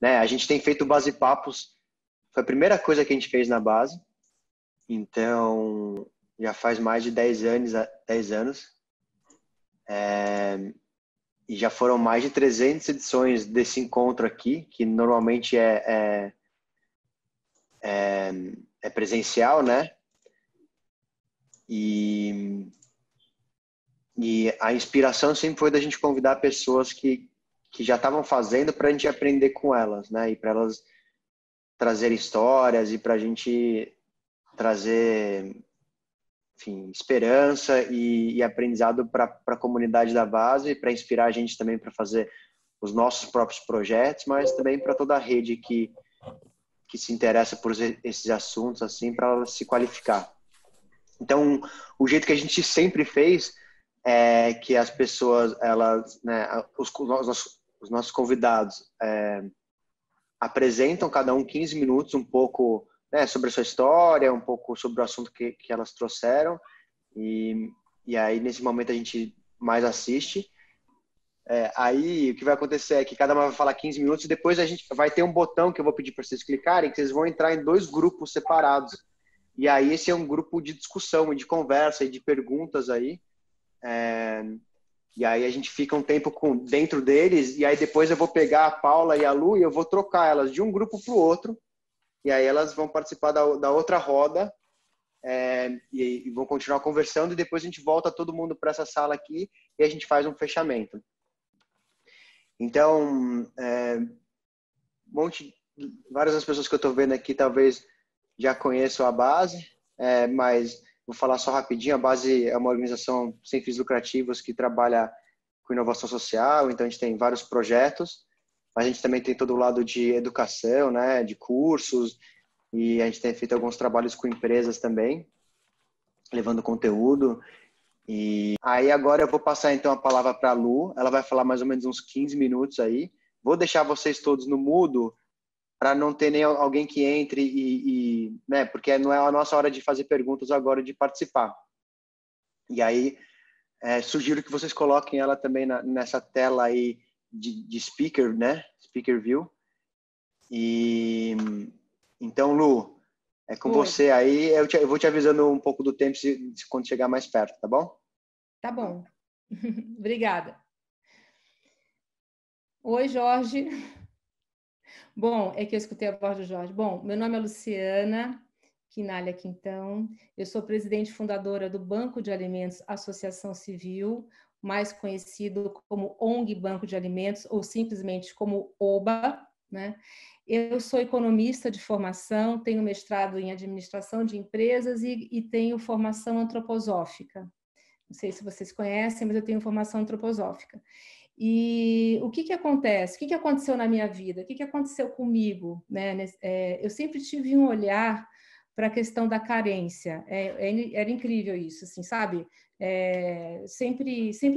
né? A gente tem feito base papos, foi a primeira coisa que a gente fez na base, então já faz mais de 10 anos. E já foram mais de 300 edições desse encontro aqui, que normalmente é presencial, né? E a inspiração sempre foi da gente convidar pessoas que já estavam fazendo para a gente aprender com elas, né? E para elas trazerem histórias e para a gente trazer, enfim, esperança e aprendizado para a comunidade da base, para inspirar a gente também para fazer os nossos próprios projetos, mas também para toda a rede que se interessa por esses assuntos, assim, para ela se qualificar. Então, o jeito que a gente sempre fez é que as pessoas, elas, né, os nossos convidados apresentam cada um 15 minutos um pouco, né, sobre a sua história, um pouco sobre o assunto que elas trouxeram, e aí nesse momento a gente mais assiste. Aí o que vai acontecer é que cada uma vai falar 15 minutos e depois a gente vai ter um botão que eu vou pedir para vocês clicarem, que vocês vão entrar em 2 grupos separados. E aí esse é um grupo de discussão, de conversa e de perguntas aí. E aí a gente fica um tempo dentro deles, e aí depois eu vou pegar a Paula e a Lu e eu vou trocar elas de um grupo para o outro, e aí elas vão participar da outra roda, e vão continuar conversando, e depois a gente volta todo mundo para essa sala aqui e a gente faz um fechamento. Então, várias das pessoas que eu estou vendo aqui talvez já conheçam a base, mas vou falar só rapidinho. A base é uma organização sem fins lucrativos que trabalha com inovação social, então a gente tem vários projetos, mas a gente também tem todo o lado de educação, né, de cursos, e a gente tem feito alguns trabalhos com empresas também, levando conteúdo. E aí agora eu vou passar então a palavra para a Lu, ela vai falar mais ou menos uns 15 minutos aí. Vou deixar vocês todos no mudo, para não ter nem alguém que entre né, porque não é a nossa hora de fazer perguntas agora, de participar. E aí, sugiro que vocês coloquem ela também nessa tela aí de speaker, né? Speaker view. E então, Lu, é com você aí. Eu vou te avisando um pouco do tempo quando chegar mais perto, tá bom? Tá bom. Obrigada. Oi, Jorge. Bom, é que eu escutei a voz do Jorge. Bom, meu nome é Luciana Quinalha Quintão. Eu sou presidente fundadora do Banco de Alimentos Associação Civil, mais conhecido como ONG Banco de Alimentos, ou simplesmente como OBA, né? Eu sou economista de formação, tenho mestrado em administração de empresas e tenho formação antroposófica. Não sei se vocês conhecem, mas eu tenho formação antroposófica. E o que acontece? O que aconteceu na minha vida? O que aconteceu comigo? Né? Eu sempre tive um olhar para a questão da carência. Era incrível isso, assim, sabe? Sempre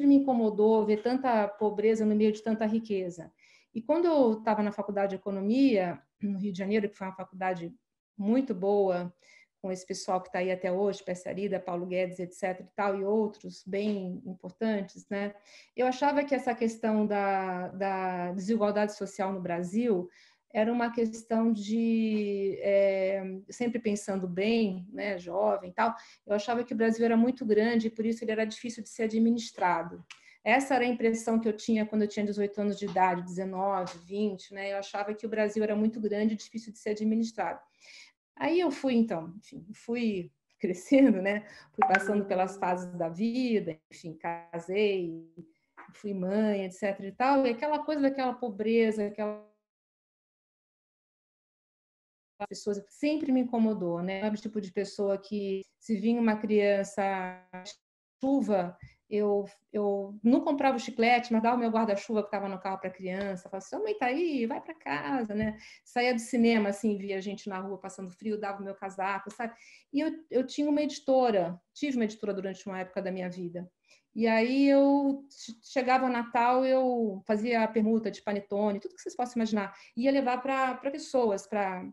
me incomodou ver tanta pobreza no meio de tanta riqueza. E quando eu estava na faculdade de Economia, no Rio de Janeiro, que foi uma faculdade muito boa, com esse pessoal que está aí até hoje, Pessalida, Paulo Guedes, etc. e tal, e outros bem importantes, né? Eu achava que essa questão da desigualdade social no Brasil era uma questão de, sempre pensando bem, né, jovem e tal, eu achava que o Brasil era muito grande e por isso ele era difícil de ser administrado. Essa era a impressão que eu tinha quando eu tinha 18 anos de idade, 19, 20, né? Eu achava que o Brasil era muito grande e difícil de ser administrado. Aí eu fui, então, enfim, fui crescendo, né? Fui passando pelas fases da vida, enfim, casei, fui mãe, etc e tal, e aquela coisa daquela pobreza, aquela pessoas sempre me incomodou, né? O tipo de pessoa que, se vinha uma criança chuva, eu não comprava o chiclete, mas dava o meu guarda-chuva que estava no carro para a criança, falava assim, mãe, tá aí, vai para casa, né? Saía do cinema, assim, via gente na rua passando frio, dava o meu casaco, sabe? E eu tinha uma editora, tive uma editora durante uma época da minha vida. E aí eu chegava Natal, eu fazia a permuta de panetone, tudo que vocês possam imaginar, ia levar para pessoas, para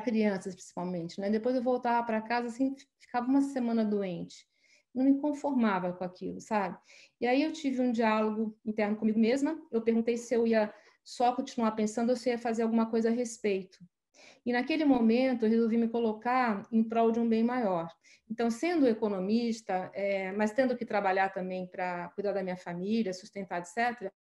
crianças principalmente, né? Depois eu voltava para casa, assim, ficava uma semana doente. Não me conformava com aquilo, sabe? E aí eu tive um diálogo interno comigo mesma. Eu perguntei se eu ia só continuar pensando ou se ia fazer alguma coisa a respeito. E naquele momento eu resolvi me colocar em prol de um bem maior. Então, sendo economista, mas tendo que trabalhar também para cuidar da minha família, sustentar, etc.,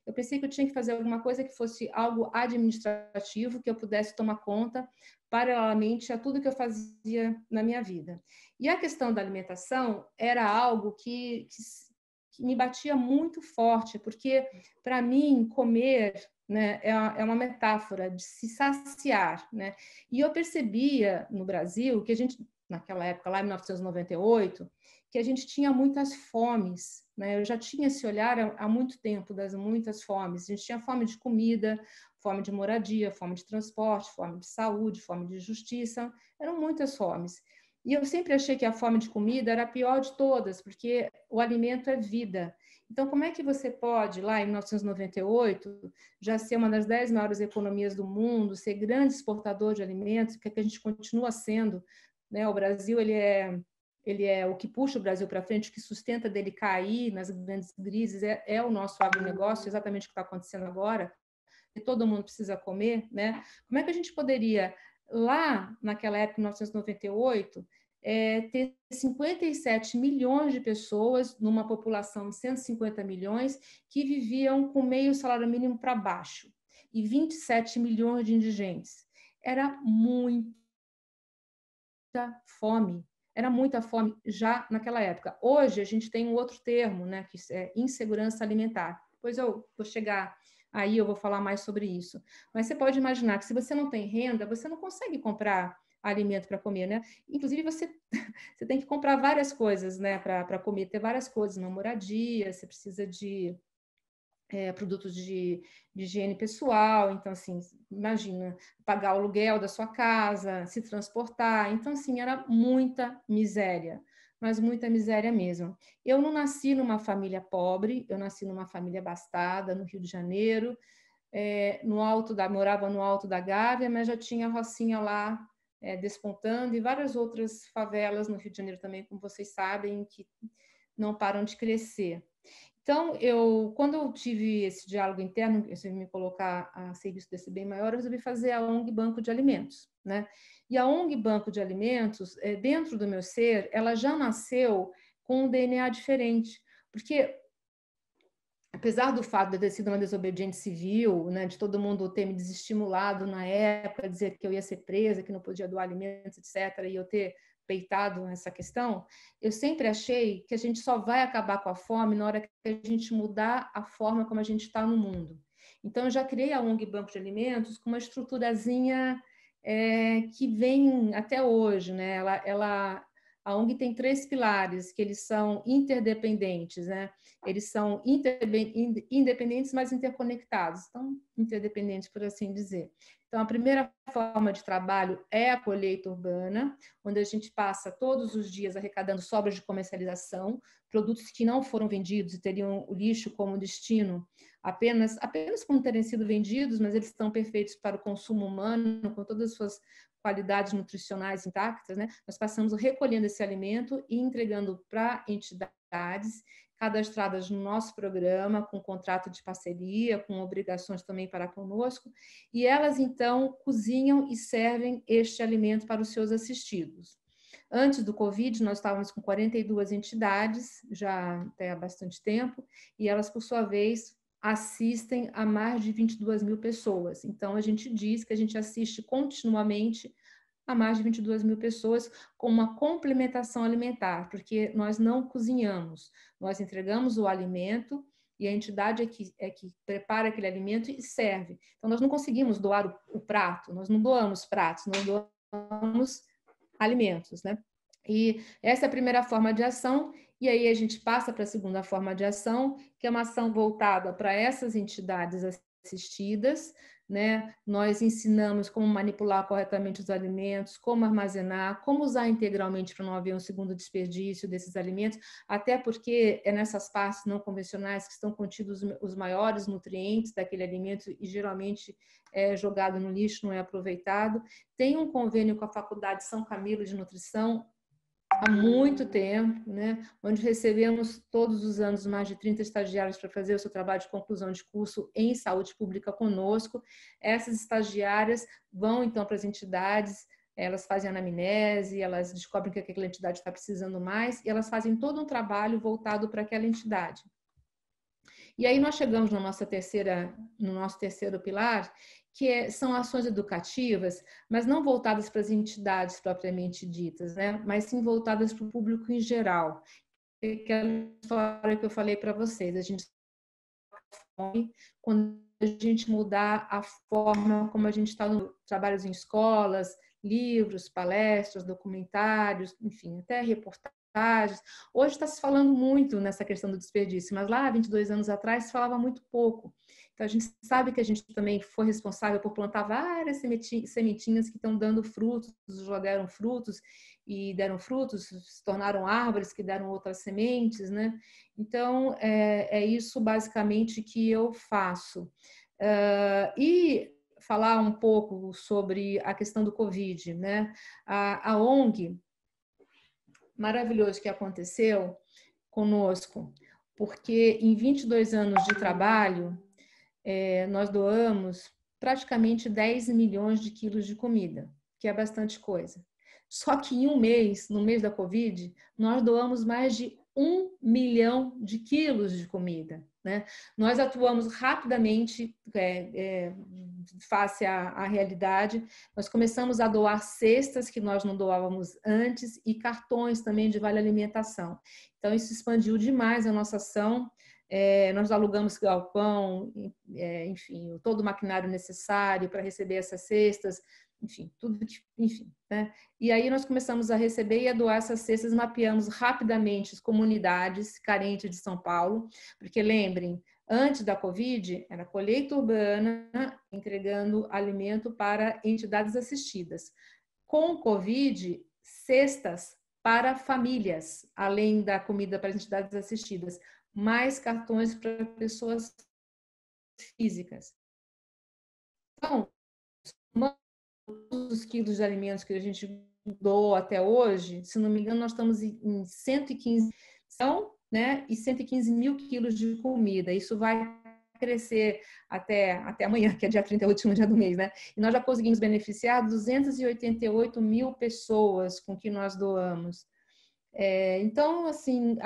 eu pensei que eu tinha que fazer alguma coisa que fosse algo administrativo, que eu pudesse tomar conta paralelamente a tudo que eu fazia na minha vida. E a questão da alimentação era algo que me batia muito forte, porque, para mim, comer, né, é uma metáfora de se saciar, né? E eu percebia no Brasil que a gente, naquela época, lá em 1998, que a gente tinha muitas fomes, né? Eu já tinha esse olhar há muito tempo das muitas fomes. A gente tinha fome de comida, fome de moradia, fome de transporte, fome de saúde, fome de justiça, eram muitas fomes. E eu sempre achei que a fome de comida era a pior de todas, porque o alimento é vida. Então, como é que você pode, lá em 1998, já ser uma das 10 maiores economias do mundo, ser grande exportador de alimentos, que a gente continua sendo, né? O Brasil, ele é o que puxa o Brasil para frente, o que sustenta dele cair nas grandes crises, é o nosso agronegócio, exatamente o que está acontecendo agora, e todo mundo precisa comer, né? Como é que a gente poderia, lá naquela época, em 1998, ter 57 milhões de pessoas numa população de 150 milhões que viviam com meio salário mínimo para baixo e 27 milhões de indigentes? Era muita fome. Era muita fome já naquela época. Hoje a gente tem um outro termo, né, que é insegurança alimentar. Depois eu vou chegar aí, eu vou falar mais sobre isso. Mas você pode imaginar que se você não tem renda, você não consegue comprar alimento para comer, né? Inclusive você tem que comprar várias coisas, né, para comer, ter várias coisas, uma moradia, você precisa de produtos de higiene pessoal, então, assim, imagina, pagar o aluguel da sua casa, se transportar, então, assim, era muita miséria, mas muita miséria mesmo. Eu não nasci numa família pobre, eu nasci numa família abastada, no Rio de Janeiro, morava no Alto da Gávea, mas já tinha Rocinha lá, despontando, e várias outras favelas no Rio de Janeiro também, como vocês sabem, que não param de crescer. Então, quando eu tive esse diálogo interno, eu resolvi me colocar a serviço desse bem maior, eu resolvi fazer a ONG Banco de Alimentos, né? E a ONG Banco de Alimentos, dentro do meu ser, ela já nasceu com um DNA diferente, porque apesar do fato de eu ter sido uma desobediente civil, né, de todo mundo ter me desestimulado na época, dizer que eu ia ser presa, que não podia doar alimentos, etc., e eu ter peitado essa questão, eu sempre achei que a gente só vai acabar com a fome na hora que a gente mudar a forma como a gente está no mundo. Então, eu já criei a ONG Banco de Alimentos com uma estruturazinha que vem até hoje, né? A ONG tem 3 pilares, que eles são interdependentes, né? Eles são independentes, mas interconectados, então interdependentes, por assim dizer. Então, a primeira forma de trabalho é a colheita urbana, onde a gente passa todos os dias arrecadando sobras de comercialização, produtos que não foram vendidos e teriam o lixo como destino, apenas por não terem sido vendidos, mas eles estão perfeitos para o consumo humano, com todas as suas qualidades nutricionais intactas, né? Nós passamos recolhendo esse alimento e entregando para entidades cadastradas no nosso programa, com contrato de parceria, com obrigações também para conosco, e elas, então, cozinham e servem este alimento para os seus assistidos. Antes do Covid, nós estávamos com 42 entidades, já até há bastante tempo, e elas, por sua vez, assistem a mais de 22 mil pessoas. Então, a gente diz que a gente assiste continuamente a mais de 22 mil pessoas com uma complementação alimentar, porque nós não cozinhamos, nós entregamos o alimento e a entidade é que prepara aquele alimento e serve. Então, nós não conseguimos doar o prato, nós não doamos pratos, nós doamos alimentos, né? E essa é a primeira forma de ação, e aí a gente passa para a segunda forma de ação, que é uma ação voltada para essas entidades assistidas, né? Nós ensinamos como manipular corretamente os alimentos, como armazenar, como usar integralmente para não haver um segundo desperdício desses alimentos, até porque é nessas partes não convencionais que estão contidos os maiores nutrientes daquele alimento e geralmente é jogado no lixo, não é aproveitado. Tem um convênio com a Faculdade São Camilo de Nutrição há muito tempo, né? Onde recebemos todos os anos mais de 30 estagiários para fazer o seu trabalho de conclusão de curso em saúde pública conosco. Essas estagiárias vão, então, para as entidades, elas fazem anamnese, elas descobrem que aquela entidade está precisando mais, e elas fazem todo um trabalho voltado para aquela entidade. E aí nós chegamos no nosso terceiro pilar, que são ações educativas, mas não voltadas para as entidades propriamente ditas, né? Mas sim voltadas para o público em geral. Aquela história que eu falei para vocês, a gente quando a gente mudar a forma como a gente está no trabalhos em escolas, livros, palestras, documentários, enfim, até reportagens. Hoje está se falando muito nessa questão do desperdício, mas lá, 22 anos atrás, se falava muito pouco. Então, a gente sabe que a gente também foi responsável por plantar várias sementinhas que estão dando frutos, já deram frutos, e deram frutos, se tornaram árvores que deram outras sementes, né? Então, é isso basicamente que eu faço. E falar um pouco sobre a questão do Covid, né? A ONG, maravilhoso que aconteceu conosco, porque em 22 anos de trabalho, nós doamos praticamente 10 milhões de quilos de comida, que é bastante coisa. Só que em um mês, no mês da Covid, nós doamos mais de 1 milhão de quilos de comida, né? Nós atuamos rapidamente face à realidade. Nós começamos a doar cestas que nós não doávamos antes e cartões também de vale alimentação. Então, isso expandiu demais a nossa ação. Nós alugamos galpão, enfim, todo o maquinário necessário para receber essas cestas, enfim, tudo, enfim, né? E aí nós começamos a receber e a doar essas cestas, mapeamos rapidamente as comunidades carentes de São Paulo, porque lembrem, antes da Covid, era colheita urbana entregando alimento para entidades assistidas. Com Covid, cestas para famílias, além da comida para entidades assistidas, mais cartões para pessoas físicas. Então, os quilos de alimentos que a gente doou até hoje, se não me engano, nós estamos em 115, né, e 115 mil quilos de comida. Isso vai crescer até amanhã, que é dia 30, é o último dia do mês, né? E nós já conseguimos beneficiar 288 mil pessoas com que nós doamos. Então, assim,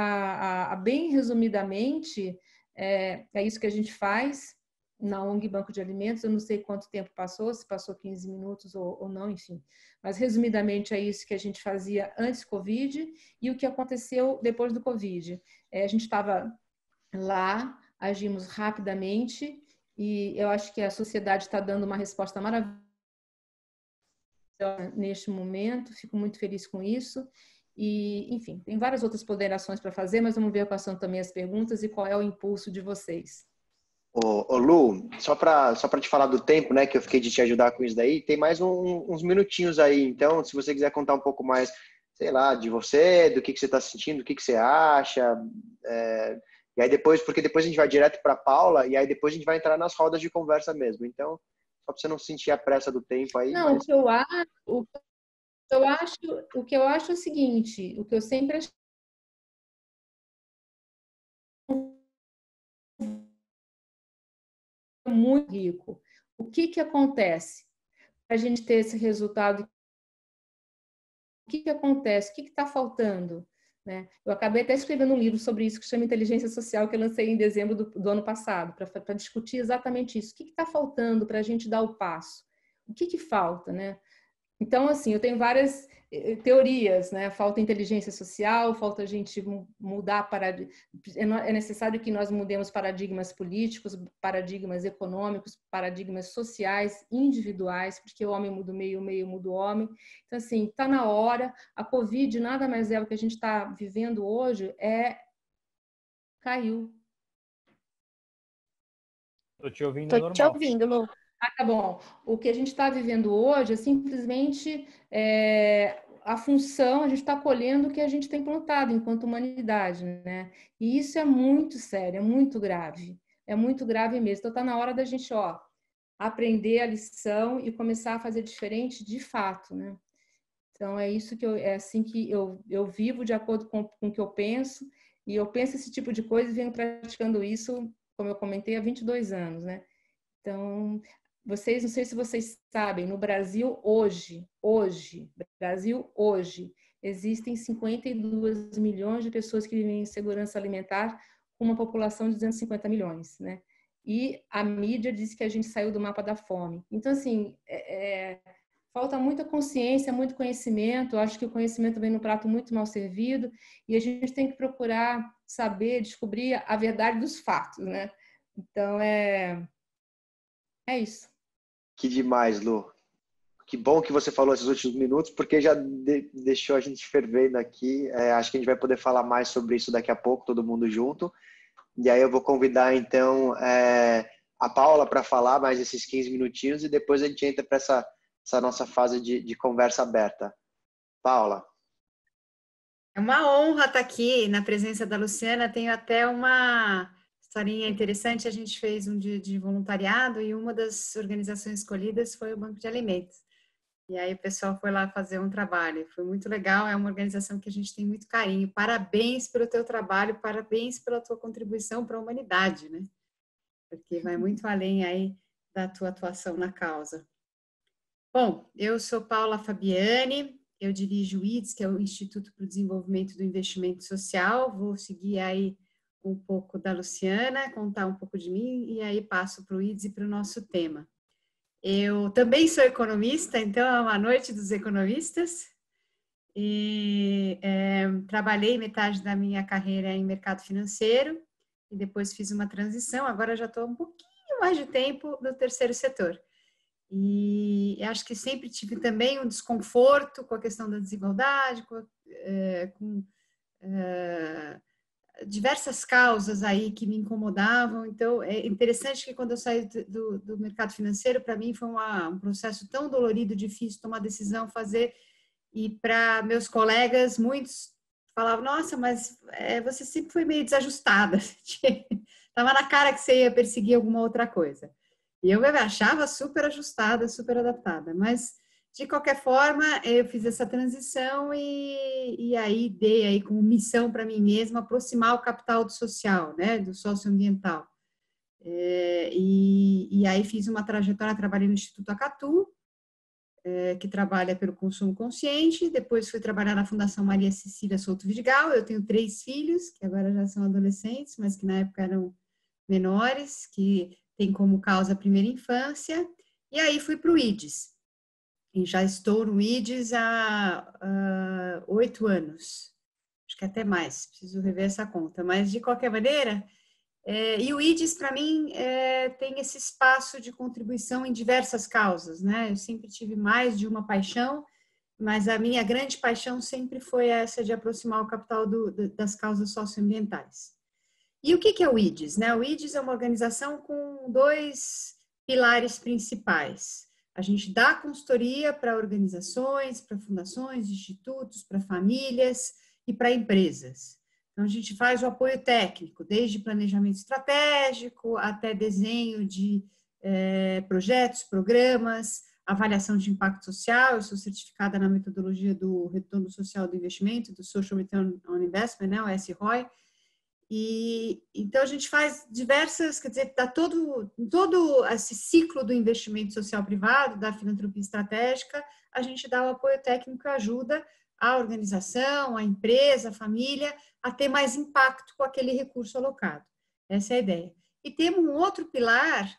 bem resumidamente, é isso que a gente faz na ONG Banco de Alimentos. Eu não sei quanto tempo passou, se passou 15 minutos ou não, enfim. Mas, resumidamente, é isso que a gente fazia antes do Covid e o que aconteceu depois do Covid. A gente estava lá, agimos rapidamente e eu acho que a sociedade está dando uma resposta maravilhosa neste momento. Fico muito feliz com isso. E, enfim, tem várias outras ponderações para fazer, mas vamos ver quais são também as perguntas e qual é o impulso de vocês. Ô Lu, só para te falar do tempo, né, que eu fiquei de te ajudar com isso daí, tem mais uns minutinhos aí. Então, se você quiser contar um pouco mais, sei lá, de você, do que você está sentindo, o que você acha, e aí depois, porque depois a gente vai direto para Paula e aí depois a gente vai entrar nas rodas de conversa mesmo. Então, só para você não sentir a pressa do tempo aí. Não, mas... o que eu acho é o seguinte, o que eu sempre achei muito rico. O que acontece para a gente ter esse resultado? O que acontece? O que está faltando? Né? Eu acabei até escrevendo um livro sobre isso que chama Inteligência Social, que eu lancei em dezembro do ano passado, para discutir exatamente isso. O que está faltando para a gente dar o passo? O que falta, né? Então, assim, eu tenho várias teorias, né? Falta inteligência social, falta a gente mudar paradigmas. É necessário que nós mudemos paradigmas políticos, paradigmas econômicos, paradigmas sociais, individuais, porque o homem muda o meio muda o homem. Então, assim, está na hora. A Covid nada mais é o que a gente está vivendo hoje, caiu. Estou te ouvindo normal. Estou te ouvindo, Lu. Tá bom. O que a gente está vivendo hoje é simplesmente a função, a gente está colhendo o que a gente tem plantado enquanto humanidade, né? E isso é muito sério, é muito grave mesmo. Então está na hora da gente, aprender a lição e começar a fazer diferente de fato, né? Então, é assim que eu vivo de acordo com o que eu penso, e eu penso esse tipo de coisa e venho praticando isso, como eu comentei, há 22 anos, né? Então, não sei se vocês sabem, no Brasil hoje, existem 52 milhões de pessoas que vivem em segurança alimentar, com uma população de 250 milhões, né? E a mídia diz que a gente saiu do mapa da fome. Então, assim, falta muita consciência, muito conhecimento. Eu acho que o conhecimento vem num prato muito mal servido e a gente tem que procurar saber, descobrir a verdade dos fatos, né? Então, é isso. Que demais, Lu. Que bom que você falou esses últimos minutos, porque já deixou a gente fervendo aqui. Acho que a gente vai poder falar mais sobre isso daqui a pouco, todo mundo junto. E aí eu vou convidar, então, a Paula para falar mais esses 15 minutinhos e depois a gente entra para essa nossa fase de conversa aberta. Paula. É uma honra estar aqui na presença da Luciana. Tenho até uma historinha interessante. A gente fez um dia de voluntariado e uma das organizações escolhidas foi o Banco de Alimentos. E aí o pessoal foi lá fazer um trabalho. Foi muito legal, é uma organização que a gente tem muito carinho. Parabéns pelo teu trabalho, parabéns pela tua contribuição para a humanidade, né? Porque vai muito além aí da tua atuação na causa. Bom, eu sou Paula Fabiani, eu dirijo o IDES, que é o Instituto para o Desenvolvimento do Investimento Social. Vou seguir aí um pouco da Luciana, contar um pouco de mim e aí passo para o IDES e para o nosso tema. Eu também sou economista, então é uma noite dos economistas e trabalhei metade da minha carreira em mercado financeiro e depois fiz uma transição, agora já estou um pouquinho mais de tempo no terceiro setor. E acho que sempre tive também um desconforto com a questão da desigualdade, com diversas causas aí que me incomodavam. Então, é interessante que quando eu saí do mercado financeiro, para mim foi um processo tão dolorido, difícil tomar decisão, fazer, e para meus colegas, muitos falavam, nossa, mas você sempre foi meio desajustada, estava na cara que você ia perseguir alguma outra coisa. E eu me achava super ajustada, super adaptada, mas de qualquer forma, eu fiz essa transição e aí dei aí como missão para mim mesma aproximar o capital do social, né, do socioambiental. E aí fiz uma trajetória, trabalhei no Instituto Acatu, que trabalha pelo consumo consciente, depois fui trabalhar na Fundação Maria Cecília Souto Vidigal. Eu tenho 3 filhos, que agora já são adolescentes, mas que na época eram menores, que tem como causa a primeira infância, e aí fui para o IDES. E já estou no IDES há 8 anos, acho que até mais, preciso rever essa conta, mas de qualquer maneira, e o IDES para mim tem esse espaço de contribuição em diversas causas, né? Eu sempre tive mais de uma paixão, mas a minha grande paixão sempre foi essa de aproximar o capital das causas socioambientais. E o que é o IDES, né? O IDES é uma organização com 2 pilares principais. A gente dá consultoria para organizações, para fundações, institutos, para famílias e para empresas. Então, a gente faz o apoio técnico, desde planejamento estratégico até desenho de projetos, programas, avaliação de impacto social. Eu sou certificada na metodologia do retorno social do investimento, do Social Return on Investment, né, o SROI. E então a gente faz diversas, quer dizer, dá todo esse ciclo do investimento social privado, da filantropia estratégica, a gente dá o apoio técnico que ajuda a organização, a empresa, a família a ter mais impacto com aquele recurso alocado. Essa é a ideia. E temos um outro pilar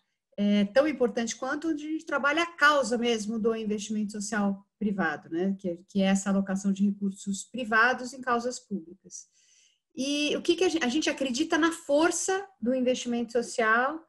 tão importante quanto, onde a gente trabalha a causa mesmo do investimento social privado, né? Que é essa alocação de recursos privados em causas públicas. E o que a gente acredita na força do investimento social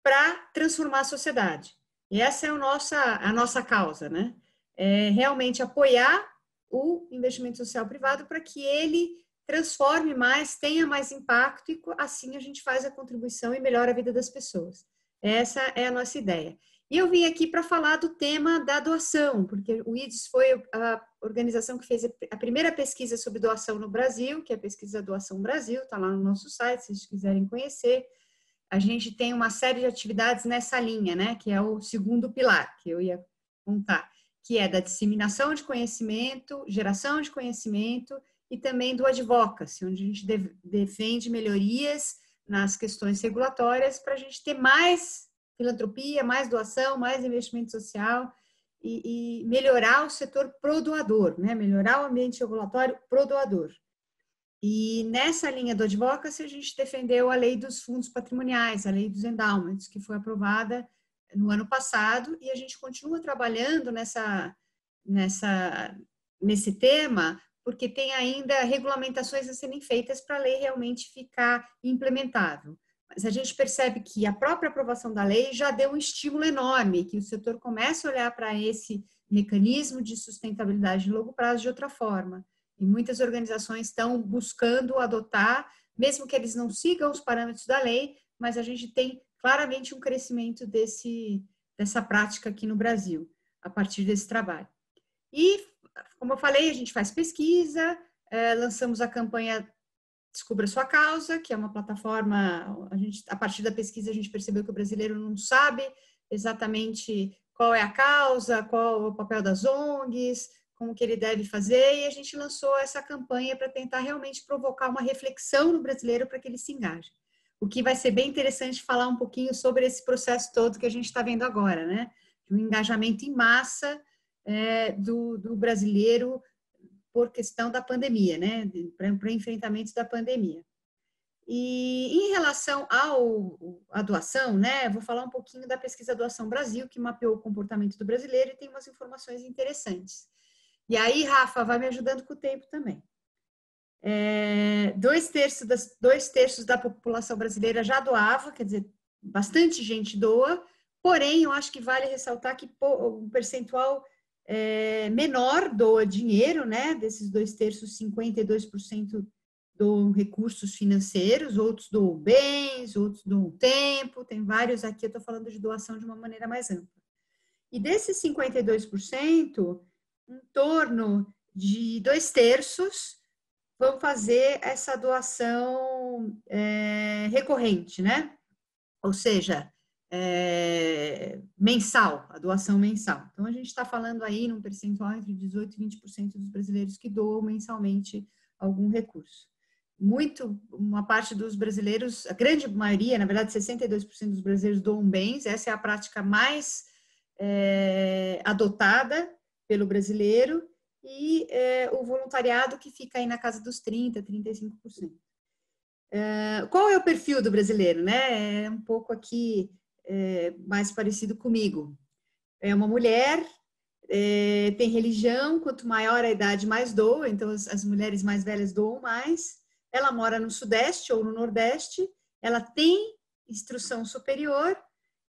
para transformar a sociedade. E essa é a nossa causa, né? É realmente apoiar o investimento social privado para que ele transforme mais, tenha mais impacto e assim a gente faz a contribuição e melhora a vida das pessoas. Essa é a nossa ideia. E eu vim aqui para falar do tema da doação, porque o IDES foi a organização que fez a primeira pesquisa sobre doação no Brasil, que é a pesquisa Doação Brasil, está lá no nosso site, se vocês quiserem conhecer. A gente tem uma série de atividades nessa linha, né, que é o segundo pilar, que eu ia contar, que é da disseminação de conhecimento, geração de conhecimento e também do advocacy, onde a gente defende melhorias nas questões regulatórias para a gente ter mais filantropia, mais doação, mais investimento social e melhorar o setor pro doador, né? Melhorar o ambiente regulatório pro doador. E nessa linha do advocacy, a gente defendeu a lei dos fundos patrimoniais, a lei dos endowments, que foi aprovada no ano passado, e a gente continua trabalhando nesse tema, porque tem ainda regulamentações a serem feitas para a lei realmente ficar implementável. Mas a gente percebe que a própria aprovação da lei já deu um estímulo enorme, que o setor comece a olhar para esse mecanismo de sustentabilidade de longo prazo de outra forma. E muitas organizações estão buscando adotar, mesmo que eles não sigam os parâmetros da lei, mas a gente tem claramente um crescimento dessa prática aqui no Brasil, a partir desse trabalho. E, como eu falei, a gente faz pesquisa, lançamos a campanha Descubra Sua Causa, que é uma plataforma, a partir da pesquisa a gente percebeu que o brasileiro não sabe exatamente qual é a causa, qual é o papel das ONGs, como que ele deve fazer, e a gente lançou essa campanha para tentar realmente provocar uma reflexão no brasileiro para que ele se engaje. O que vai ser bem interessante falar um pouquinho sobre esse processo todo que a gente está vendo agora, né? De um engajamento em massa do brasileiro por questão da pandemia, né? Para enfrentamento da pandemia. E em relação à doação, né? Vou falar um pouquinho da pesquisa Doação Brasil, que mapeou o comportamento do brasileiro e tem umas informações interessantes. E aí, Rafa, vai me ajudando com o tempo também. 2/3 da população brasileira já doava, quer dizer, bastante gente doa, porém, eu acho que vale ressaltar que um percentual menor doa dinheiro, né? Desses 2/3, 52% doam recursos financeiros, outros doam bens, outros doam tempo, tem vários aqui, eu estou falando de doação de uma maneira mais ampla. E desses 52%, em torno de 2/3 vão fazer essa doação recorrente, né? Ou seja, mensal, a doação mensal. Então, a gente está falando aí num percentual entre 18% e 20% dos brasileiros que doam mensalmente algum recurso. Uma parte dos brasileiros, a grande maioria, na verdade, 62% dos brasileiros doam bens, essa é a prática mais adotada pelo brasileiro, e o voluntariado que fica aí na casa dos 30%, 35%. Qual é o perfil do brasileiro, né? É um pouco aqui mais parecido comigo. É uma mulher, tem religião, quanto maior a idade, mais doa, então as mulheres mais velhas doam mais. Ela mora no Sudeste ou no Nordeste, ela tem instrução superior,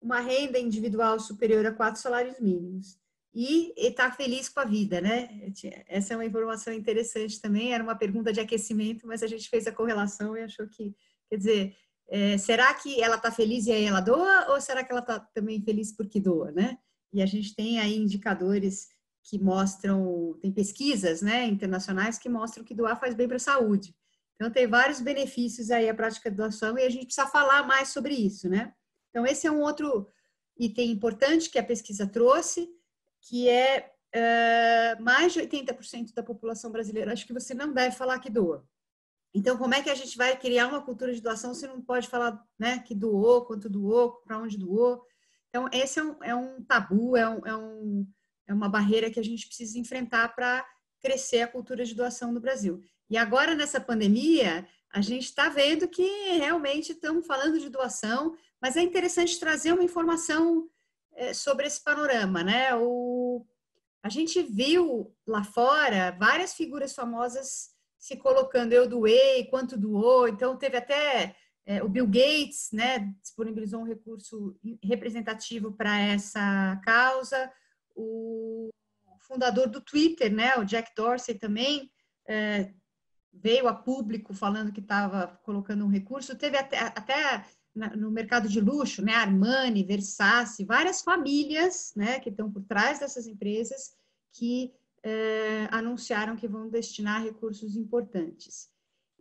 uma renda individual superior a 4 salários mínimos. E está feliz com a vida, né? Essa é uma informação interessante também, era uma pergunta de aquecimento, mas a gente fez a correlação e achou que, quer dizer, será que ela está feliz e aí ela doa, ou será que ela está também feliz porque doa, né? E a gente tem aí indicadores que mostram, tem pesquisas, né, internacionais que mostram que doar faz bem para a saúde. Então, tem vários benefícios aí a prática de doação e a gente precisa falar mais sobre isso, né? Então, esse é um outro item importante que a pesquisa trouxe, que mais de 80% da população brasileira, acho que você não deve falar que doa. Então, como é que a gente vai criar uma cultura de doação se não pode falar, né, que doou, quanto doou, para onde doou? Então, esse é um tabu, é uma barreira que a gente precisa enfrentar para crescer a cultura de doação no Brasil. E agora, nessa pandemia, a gente está vendo que realmente estamos falando de doação, mas é interessante trazer uma informação sobre esse panorama, né? A gente viu lá fora várias figuras famosas se colocando, eu doei, quanto doou, então teve até o Bill Gates, né, disponibilizou um recurso representativo para essa causa, o fundador do Twitter, né, o Jack Dorsey também veio a público falando que estava colocando um recurso, teve até no mercado de luxo, né, Armani, Versace, várias famílias, né, que estão por trás dessas empresas que anunciaram que vão destinar recursos importantes.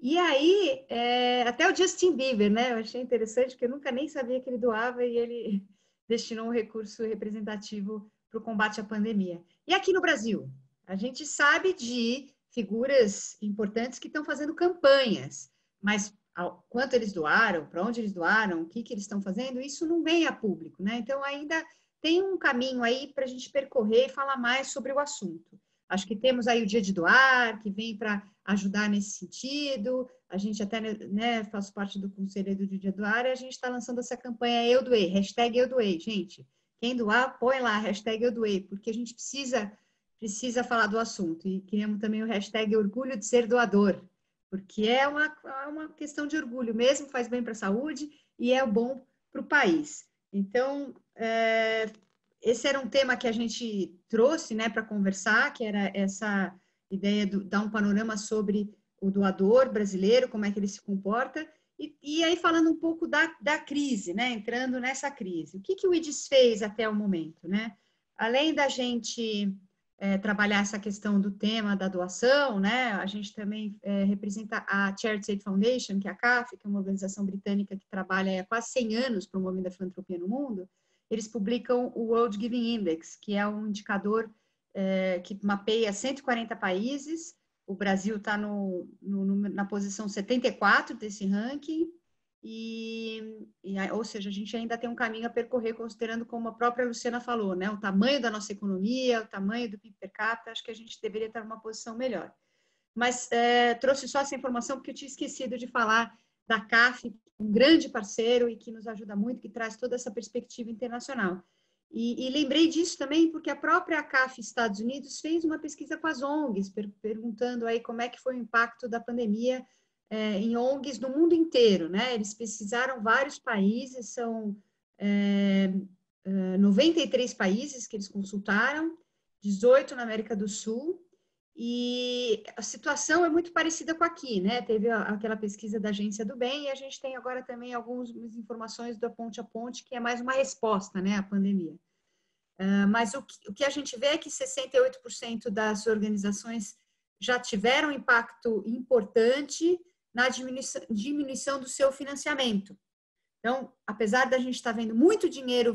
E aí, até o Justin Bieber, né, eu achei interessante, porque eu nunca nem sabia que ele doava e ele destinou um recurso representativo para o combate à pandemia. E aqui no Brasil, a gente sabe de figuras importantes que estão fazendo campanhas, mas quanto eles doaram, para onde eles doaram, o que eles estão fazendo, isso não vem a público, né? Então, ainda tem um caminho aí para a gente percorrer e falar mais sobre o assunto. Acho que temos aí o Dia de Doar, que vem para ajudar nesse sentido. A gente até, né, faz parte do Conselho do Dia de Doar e a gente está lançando essa campanha Eu Doei, hashtag Eu Doei. Gente, quem doar, põe lá, hashtag Eu Doei, porque a gente precisa falar do assunto. E criamos também o hashtag Orgulho de Ser Doador, porque é uma questão de orgulho mesmo, faz bem para a saúde e é bom para o país. Então, esse era um tema que a gente trouxe, né, para conversar, que era essa ideia de dar um panorama sobre o doador brasileiro, como é que ele se comporta, e aí falando um pouco da crise, né, entrando nessa crise. O que o IDES fez até o momento, né? Além da gente trabalhar essa questão do tema da doação, né, a gente também representa a Charity Aid Foundation, que é a CAF, que é uma organização britânica que trabalha há quase 100 anos promovendo a filantropia no mundo. Eles publicam o World Giving Index, que é um indicador que mapeia 140 países. O Brasil está na posição 74 desse ranking, ou seja, a gente ainda tem um caminho a percorrer, considerando, como a própria Luciana falou, né, o tamanho da nossa economia, o tamanho do PIB per capita, acho que a gente deveria estar numa posição melhor. Mas trouxe só essa informação porque eu tinha esquecido de falar da CAF, um grande parceiro e que nos ajuda muito, que traz toda essa perspectiva internacional. E lembrei disso também porque a própria CAF Estados Unidos fez uma pesquisa com as ONGs, perguntando aí como é que foi o impacto da pandemia em ONGs no mundo inteiro, né? Eles pesquisaram vários países, são 93 países que eles consultaram, 18 na América do Sul, e a situação é muito parecida com aqui, né? Teve aquela pesquisa da Agência do Bem e a gente tem agora também algumas informações da Ponte a Ponte, que é mais uma resposta, né, à pandemia. Mas o que a gente vê é que 68% das organizações já tiveram impacto importante na diminuição do seu financiamento. Então, apesar da gente estar vendo muito dinheiro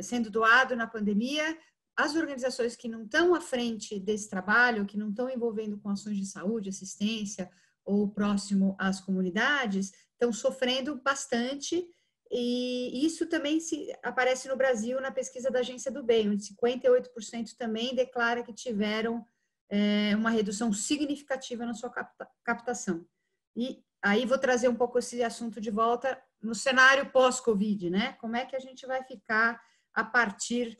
sendo doado na pandemia, as organizações que não estão à frente desse trabalho, que não estão envolvendo com ações de saúde, assistência ou próximo às comunidades, estão sofrendo bastante. E isso também aparece no Brasil na pesquisa da Agência do Bem, onde 58% também declara que tiveram uma redução significativa na sua captação. E aí vou trazer um pouco esse assunto de volta no cenário pós-Covid, né? Como é que a gente vai ficar a partir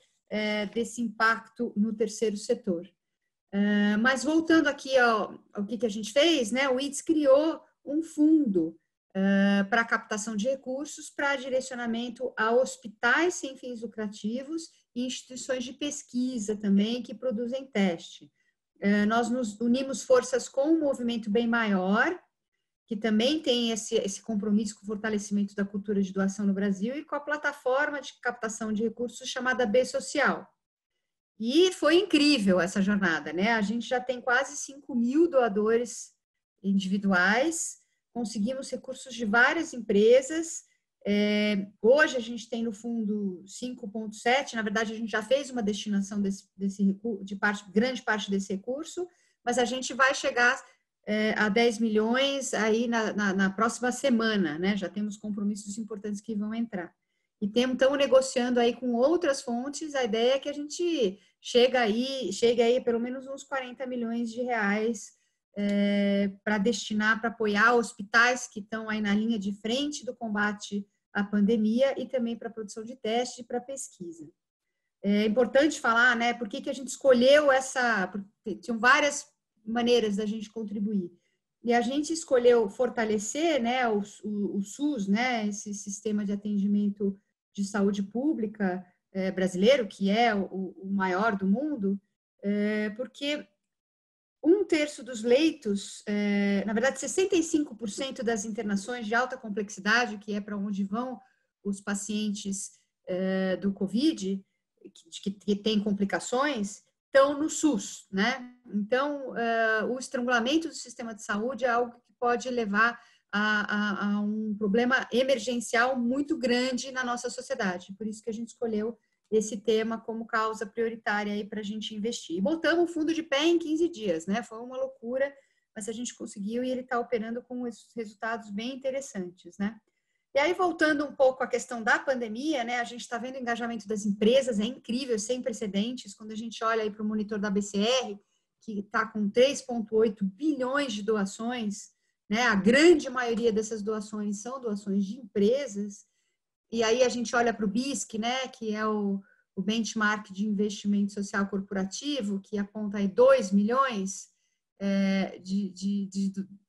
desse impacto no terceiro setor? Mas voltando aqui ao que a gente fez, né? O IDES criou um fundo para captação de recursos para direcionamento a hospitais sem fins lucrativos e instituições de pesquisa também que produzem teste. Nós nos unimos forças com um movimento bem maior, que também tem esse compromisso com o fortalecimento da cultura de doação no Brasil e com a plataforma de captação de recursos chamada B Social. E foi incrível essa jornada, né? A gente já tem quase 5.000 doadores individuais, conseguimos recursos de várias empresas. Hoje a gente tem no fundo 5,7, na verdade a gente já fez uma destinação grande parte desse recurso, mas a gente vai chegar a 10 milhões aí na próxima semana, né? Já temos compromissos importantes que vão entrar. E estamos negociando aí com outras fontes, a ideia é que a gente chegue aí pelo menos uns 40 milhões de reais para destinar, para apoiar hospitais que estão aí na linha de frente do combate à pandemia e também para a produção de testes e para pesquisa. É importante falar, né, por que a gente escolheu tinham várias maneiras da gente contribuir. E a gente escolheu fortalecer, né, o SUS, né, esse sistema de atendimento de saúde pública brasileiro, que é o maior do mundo, porque 1/3 dos leitos, na verdade 65% das internações de alta complexidade, que é para onde vão os pacientes do COVID, que têm complicações, estão no SUS, né? Então, o estrangulamento do sistema de saúde é algo que pode levar a um problema emergencial muito grande na nossa sociedade. Por isso que a gente escolheu esse tema como causa prioritária aí para a gente investir. E botamos o fundo de pé em 15 dias, né? Foi uma loucura, mas a gente conseguiu e ele está operando com resultados bem interessantes, né? E aí, voltando um pouco à questão da pandemia, né? A gente está vendo o engajamento das empresas, é incrível, sem precedentes. Quando a gente olha aí para o monitor da BCR, que está com 3,8 bilhões de doações, né? A grande maioria dessas doações são doações de empresas. E aí a gente olha para o BISC, né? Que é o benchmark de investimento social corporativo, que aponta aí 2 milhões,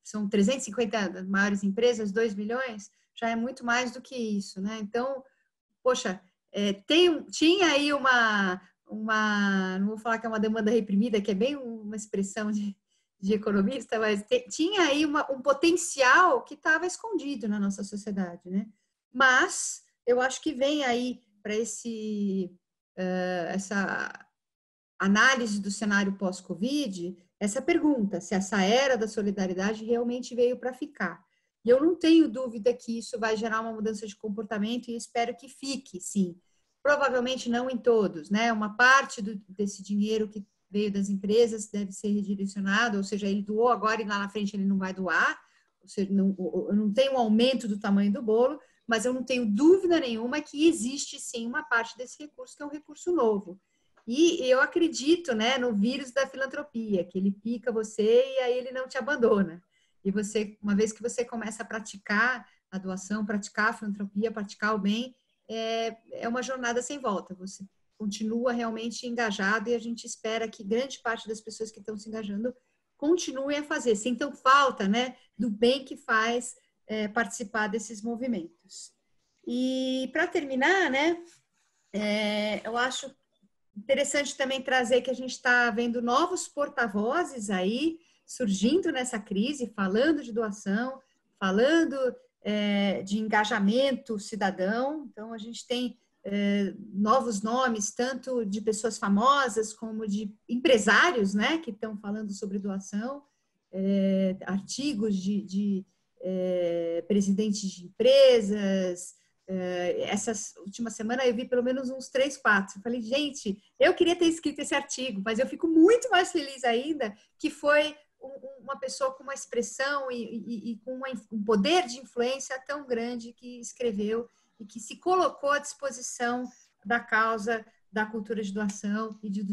são 350 maiores empresas, 2 milhões, já é muito mais do que isso, né? Então, poxa, tinha aí uma, não vou falar que é uma demanda reprimida, que é bem uma expressão de economista, mas tinha aí um potencial que estava escondido na nossa sociedade, né? Mas eu acho que vem aí para essa análise do cenário pós-Covid, essa pergunta, se essa era da solidariedade realmente veio para ficar. E eu não tenho dúvida que isso vai gerar uma mudança de comportamento e espero que fique, sim. Provavelmente não em todos, né? Uma parte desse dinheiro que veio das empresas deve ser redirecionado, ou seja, ele doou agora e lá na frente ele não vai doar, ou seja, eu não tenho um aumento do tamanho do bolo, mas eu não tenho dúvida nenhuma que existe, sim, uma parte desse recurso que é um recurso novo. E eu acredito, né, no vírus da filantropia, que ele pica você e aí ele não te abandona. E você, uma vez que você começa a praticar a doação, praticar a filantropia, praticar o bem, é uma jornada sem volta. Você continua realmente engajado e a gente espera que grande parte das pessoas que estão se engajando continuem a fazer, sintam falta, né, do bem que faz participar desses movimentos. E para terminar, né, eu acho interessante também trazer que a gente está vendo novos porta-vozes aí surgindo nessa crise, falando de doação, falando de engajamento cidadão. Então, a gente tem novos nomes, tanto de pessoas famosas como de empresários, né, que estão falando sobre doação, artigos de presidentes de empresas. Essa última semana eu vi pelo menos uns 3, 4. Eu falei, gente, eu queria ter escrito esse artigo, mas eu fico muito mais feliz ainda que foi uma pessoa com uma expressão e com um poder de influência tão grande que escreveu e que se colocou à disposição da causa da cultura de doação e do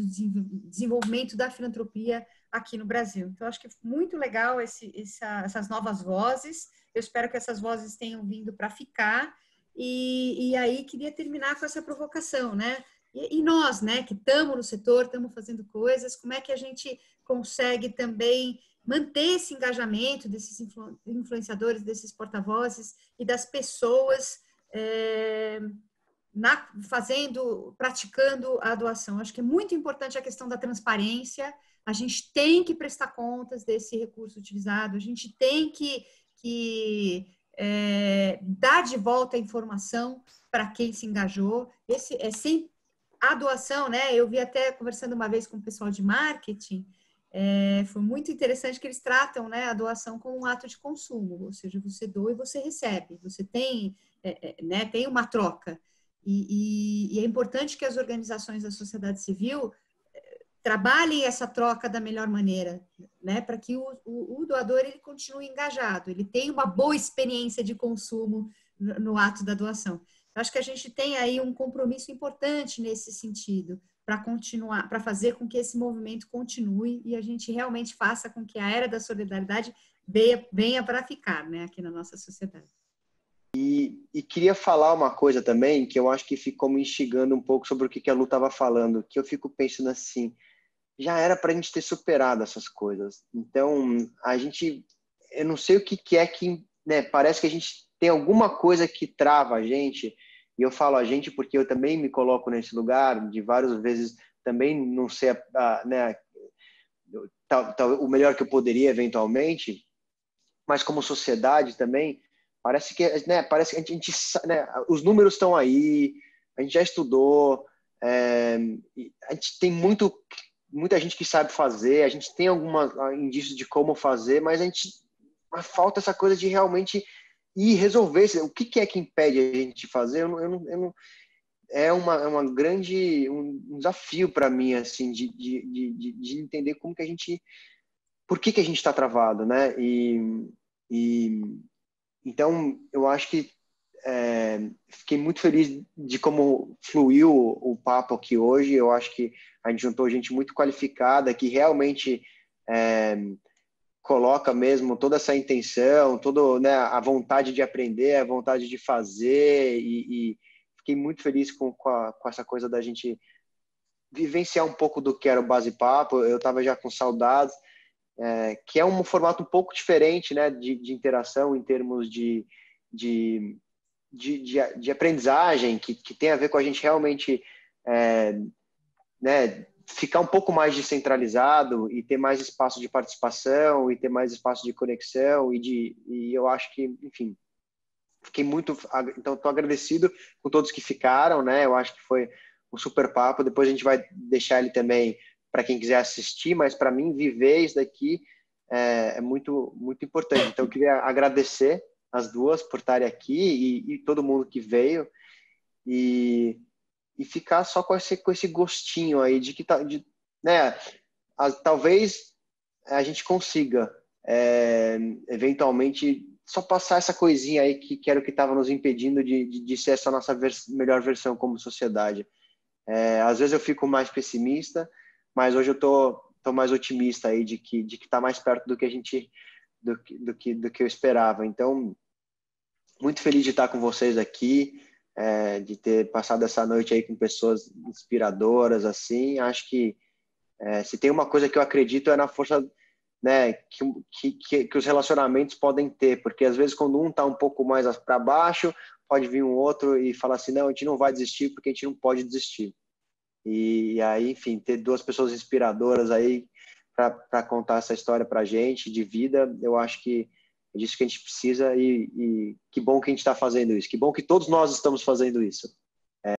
desenvolvimento da filantropia aqui no Brasil. Então, acho que é muito legal essas novas vozes. Eu espero que essas vozes tenham vindo para ficar. E aí, queria terminar com essa provocação, né? E nós, né, que estamos no setor, estamos fazendo coisas, como é que a gente consegue também manter esse engajamento desses influenciadores, desses porta-vozes e das pessoas praticando a doação. Acho que é muito importante a questão da transparência, a gente tem que prestar contas desse recurso utilizado, a gente tem que dar de volta a informação para quem se engajou. Esse é sempre a doação, né? Eu vi até conversando uma vez com o pessoal de marketing, foi muito interessante que eles tratam, né, a doação como um ato de consumo, ou seja, você doa e você recebe, você tem, né, tem uma troca. E é importante que as organizações da sociedade civil trabalhem essa troca da melhor maneira, né, para que o doador ele continue engajado, ele tenha uma boa experiência de consumo no ato da doação. Eu acho que a gente tem aí um compromisso importante nesse sentido, para continuar, para fazer com que esse movimento continue e a gente realmente faça com que a era da solidariedade venha para ficar, né, aqui na nossa sociedade. E queria falar uma coisa também, que eu acho que ficou me instigando um pouco sobre o que a Lu estava falando, que eu fico pensando assim, já era para a gente ter superado essas coisas. Então, eu não sei o que é que, né, parece que a gente tem alguma coisa que trava a gente, e eu falo a gente porque eu também me coloco nesse lugar, de várias vezes também não ser né, o melhor que eu poderia eventualmente, mas como sociedade também, parece que a gente né, os números estão aí, a gente já estudou, a gente tem muita gente que sabe fazer, a gente tem alguns indícios de como fazer, mas falta essa coisa de realmente ir resolver. O que é que impede a gente de fazer? é uma grande um desafio para mim, assim, de entender como que a gente, por que a gente está travado, né? Então eu acho que fiquei muito feliz de como fluiu o papo aqui hoje. Eu acho que a gente juntou gente muito qualificada que realmente coloca mesmo toda essa intenção, toda, né, a vontade de aprender, a vontade de fazer, e fiquei muito feliz com essa coisa da gente vivenciar um pouco do que era o Base Papo. Eu estava já com saudades, que é um formato um pouco diferente, né, de interação em termos de aprendizagem, que tem a ver com a gente realmente né, ficar um pouco mais descentralizado e ter mais espaço de participação e ter mais espaço de conexão e eu acho que, enfim, fiquei muito, então estou agradecido com todos que ficaram, né? Eu acho que foi um super papo. Depois a gente vai deixar ele também para quem quiser assistir, mas para mim viver isso daqui é muito muito importante. Então eu queria agradecer as duas por estarem aqui e todo mundo que veio e ficar só com esse gostinho aí de que né, talvez a gente consiga eventualmente só passar essa coisinha aí que era o que estava nos impedindo de ser essa nossa melhor versão como sociedade. Às vezes eu fico mais pessimista, mas hoje eu tô mais otimista aí de que está mais perto do que a gente do que eu esperava. Então, muito feliz de estar com vocês aqui, de ter passado essa noite aí com pessoas inspiradoras, assim. Acho que se tem uma coisa que eu acredito é na força, né, que os relacionamentos podem ter, porque às vezes quando um está um pouco mais para baixo, pode vir um outro e falar assim, não, a gente não vai desistir porque a gente não pode desistir. E aí, enfim, ter duas pessoas inspiradoras aí para contar essa história para a gente de vida, eu acho que é disso que a gente precisa e que bom que a gente está fazendo isso, que bom que todos nós estamos fazendo isso.